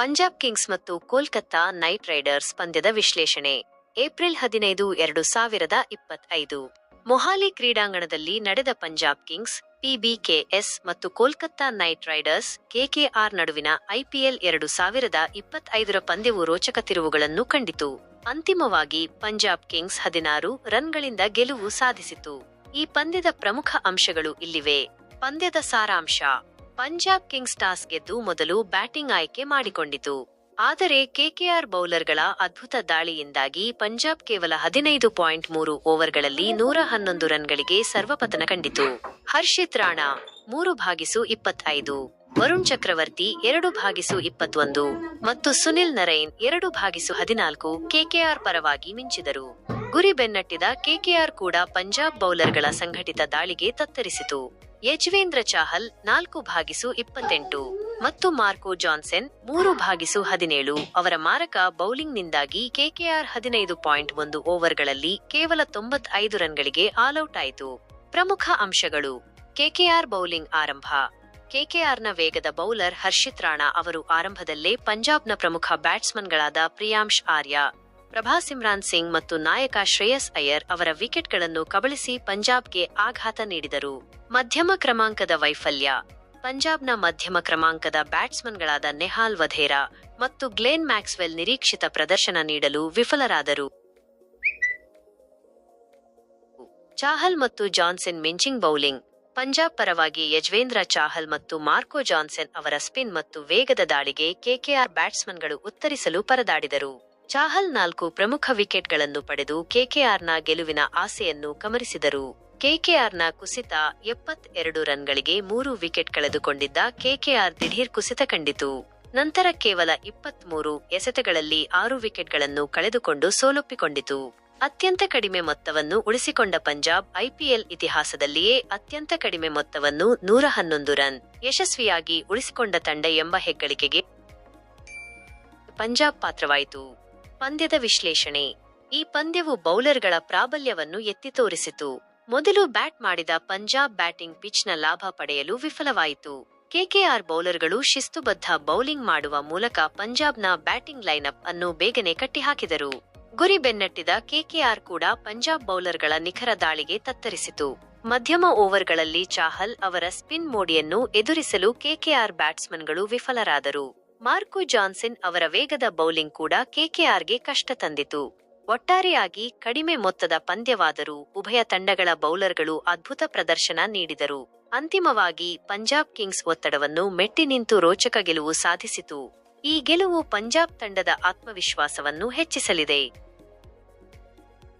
Punjab Kings ಮತ್ತು Kolkata night Riders ಪಂದ್ಯದ ವಿಶ್ಲೇಷಣೆ. ಏಪ್ರಿಲ್ 15, 2025 ಮೊಹಾಲಿ ಕ್ರೀಡಾಂಗಣದಲ್ಲಿ ನಡೆದ ಪಂಜಾಬ್ ಕಿಂಗ್ಸ್ (PBKS) ಮತ್ತು ಕೋಲ್ಕತ್ತಾ ನೈಟ್ ರೈಡರ್ಸ್ (KKR) ನಡುವಿನ IPL 2025 ಪಂದ್ಯವು ರೋಚಕ ತಿರುವುಗಳನ್ನು ಕಂಡಿತು. ಅಂತಿಮವಾಗಿ ಪಂಜಾಬ್ ಕಿಂಗ್ಸ್ 16 ರನ್ಗಳಿಂದ ಗೆಲುವು ಸಾಧಿಸಿತು. ಈ ಪಂದ್ಯದ ಪ್ರಮುಖ ಅಂಶಗಳು ಇಲ್ಲಿವೆ. ಪಂದ್ಯದ ಸಾರಾಂಶ: ಪಂಜಾಬ್ ಕಿಂಗ್ಸ್ ಟಾಸ್ ಗೆದ್ದು ಮೊದಲು ಬ್ಯಾಟಿಂಗ್ ಆಯ್ಕೆ ಮಾಡಿಕೊಂಡಿತು. ಆದರೆ KKR ಬೌಲರ್ಗಳ ಅದ್ಭುತ ದಾಳಿಯಿಂದಾಗಿ ಪಂಜಾಬ್ ಕೇವಲ 15.3 ಓವರ್ಗಳಲ್ಲಿ 111 ರನ್ಗಳಿಗೆ ಸರ್ವಪತನ ಕಂಡಿತು. ಹರ್ಷಿತ್ ರಾಣಾ 3/25, ವರುಣ್ ಚಕ್ರವರ್ತಿ 2/21 ಮತ್ತು ಸುನಿಲ್ ನರೈನ್ 2/14 KKR ಪರವಾಗಿ ಮಿಂಚಿದರು. ಗುರಿ ಬೆನ್ನಟ್ಟಿದ KKR ಕೂಡ ಪಂಜಾಬ್ ಬೌಲರ್ಗಳ ಸಂಘಟಿತ ದಾಳಿಗೆ ತತ್ತರಿಸಿತು. ಯಜ್ವೇಂದ್ರ ಚಾಹಲ್ 4/28 ಮತ್ತು ಮಾರ್ಕೋ ಜಾನ್ಸನ್ 3/17 ಅವರ ಮಾರಕ ಬೌಲಿಂಗ್ನಿಂದಾಗಿ KKR 15.1 ಓವರ್ಗಳಲ್ಲಿ ಕೇವಲ 95 ರನ್ಗಳಿಗೆ ಆಲ್ಔಟ್ ಆಯಿತು. ಪ್ರಮುಖ ಅಂಶಗಳು: KKR ಬೌಲಿಂಗ್ ಆರಂಭ. KKRನ ವೇಗದ ಬೌಲರ್ ಹರ್ಷಿತ್ ರಾಣಾ ಅವರು ಆರಂಭದಲ್ಲೇ ಪಂಜಾಬ್ನ ಪ್ರಮುಖ ಬ್ಯಾಟ್ಸ್ಮನ್ಗಳಾದ ಪ್ರಿಯಾಂಶ್ ಆರ್ಯ, ಪ್ರಭಾಸಿಮ್ರಾನ್ ಸಿಂಗ್ ಮತ್ತು ನಾಯಕ ಶ್ರೇಯಸ್ ಅಯ್ಯರ್ ಅವರ ವಿಕೆಟ್ಗಳನ್ನು ಕಬಳಿಸಿ ಪಂಜಾಬ್ಗೆ ಆಘಾತ ನೀಡಿದರು. ಮಧ್ಯಮ ಕ್ರಮಾಂಕದ ವೈಫಲ್ಯ. ಪಂಜಾಬ್ನ ಮಧ್ಯಮ ಕ್ರಮಾಂಕದ ಬ್ಯಾಟ್ಸ್ಮನ್ಗಳಾದ ನೆಹಾಲ್ ವಧೇರಾ ಮತ್ತು ಗ್ಲೆನ್ ಮ್ಯಾಕ್ಸ್ವೆಲ್ ನಿರೀಕ್ಷಿತ ಪ್ರದರ್ಶನ ನೀಡಲು ವಿಫಲರಾದರು. ಚಾಹಲ್ ಮತ್ತು ಜಾನ್ಸನ್ ಮಿಂಚಿಂಗ್ ಬೌಲಿಂಗ್. ಪಂಜಾಬ್ ಪರವಾಗಿ ಯಜ್ವೇಂದ್ರ ಚಾಹಲ್ ಮತ್ತು ಮಾರ್ಕೋ ಜಾನ್ಸನ್ ಅವರ ಸ್ಪಿನ್ ಮತ್ತು ವೇಗದ ದಾಳಿಗೆ KKR ಬ್ಯಾಟ್ಸ್ಮನ್ಗಳು ಉತ್ತರಿಸಲು ಪರದಾಡಿದರು. ಚಾಹಲ್ 4 ಪ್ರಮುಖ ವಿಕೆಟ್ಗಳನ್ನು ಪಡೆದು KKRನ ಗೆಲುವಿನ ಆಸೆಯನ್ನು ಕಮರಿಸಿದರು. KKRನ ಕುಸಿತ: 72 ರನ್ಗಳಿಗೆ 3 ವಿಕೆಟ್ ಕಳೆದುಕೊಂಡಿದ್ದ KKR ದಿಢೀರ್ ಕುಸಿತ ಕಂಡಿತು. ನಂತರ ಕೇವಲ 23 ಎಸೆತಗಳಲ್ಲಿ 6 ವಿಕೆಟ್ಗಳನ್ನು ಕಳೆದುಕೊಂಡು ಸೋಲೊಪ್ಪಿಕೊಂಡಿತು. ಅತ್ಯಂತ ಕಡಿಮೆ ಮೊತ್ತವನ್ನು ಉಳಿಸಿಕೊಂಡ ಪಂಜಾಬ್ IPL ಇತಿಹಾಸದಲ್ಲಿಯೇ ಅತ್ಯಂತ ಕಡಿಮೆ ಮೊತ್ತವನ್ನು 111 ರನ್ ಯಶಸ್ವಿಯಾಗಿ ಉಳಿಸಿಕೊಂಡ ತಂಡ ಎಂಬ ಹೆಗ್ಗಳಿಕೆಗೆ ಪಂಜಾಬ್ ಪಾತ್ರವಾಯಿತು. ಪಂದ್ಯದ ವಿಶ್ಲೇಷಣೆ. ಈ ಪಂದ್ಯವು ಬೌಲರ್ಗಳ ಪ್ರಾಬಲ್ಯವನ್ನು ಎತ್ತಿ ತೋರಿಸಿತು. ಮೊದಲು ಬ್ಯಾಟ್ ಮಾಡಿದ ಪಂಜಾಬ್ ಬ್ಯಾಟಿಂಗ್ ಪಿಚ್ನ ಲಾಭ ಪಡೆಯಲು ವಿಫಲವಾಯಿತು. KKR ಬೌಲರ್ಗಳು ಶಿಸ್ತುಬದ್ಧ ಬೌಲಿಂಗ್ ಮಾಡುವ ಮೂಲಕ ಪಂಜಾಬ್ನ ಬ್ಯಾಟಿಂಗ್ ಲೈನ್ಅಪ್ ಅನ್ನು ಬೇಗನೆ ಕಟ್ಟಿಹಾಕಿದರು. ಗುರಿ ಬೆನ್ನಟ್ಟಿದ KKR ಕೂಡ ಪಂಜಾಬ್ ಬೌಲರ್ಗಳ ನಿಖರ ದಾಳಿಗೆ ತತ್ತರಿಸಿತು. ಮಧ್ಯಮ ಓವರ್ಗಳಲ್ಲಿ ಚಾಹಲ್ ಅವರ ಸ್ಪಿನ್ ಮೋಡಿಯನ್ನು ಎದುರಿಸಲು KKR ಬ್ಯಾಟ್ಸ್ಮನ್ಗಳು ವಿಫಲರಾದರು. ಮಾರ್ಕೋ ಜಾನ್ಸನ್ ಅವರ ವೇಗದ ಬೌಲಿಂಗ್ ಕೂಡ KKRಗೆ ಕಷ್ಟ ತಂದಿತು. ಒಟ್ಟಾರೆಯಾಗಿ ಕಡಿಮೆ ಮೊತ್ತದ ಪಂದ್ಯವಾದರೂ ಉಭಯ ತಂಡಗಳ ಬೌಲರ್ಗಳು ಅದ್ಭುತ ಪ್ರದರ್ಶನ ನೀಡಿದರು. ಅಂತಿಮವಾಗಿ ಪಂಜಾಬ್ ಕಿಂಗ್ಸ್ ಒತ್ತಡವನ್ನು ಮೆಟ್ಟಿ ನಿಂತು ರೋಚಕ ಗೆಲುವು ಸಾಧಿಸಿತು. ಈ ಗೆಲುವು ಪಂಜಾಬ್ ತಂಡದ ಆತ್ಮವಿಶ್ವಾಸವನ್ನು ಹೆಚ್ಚಿಸಲಿದೆ.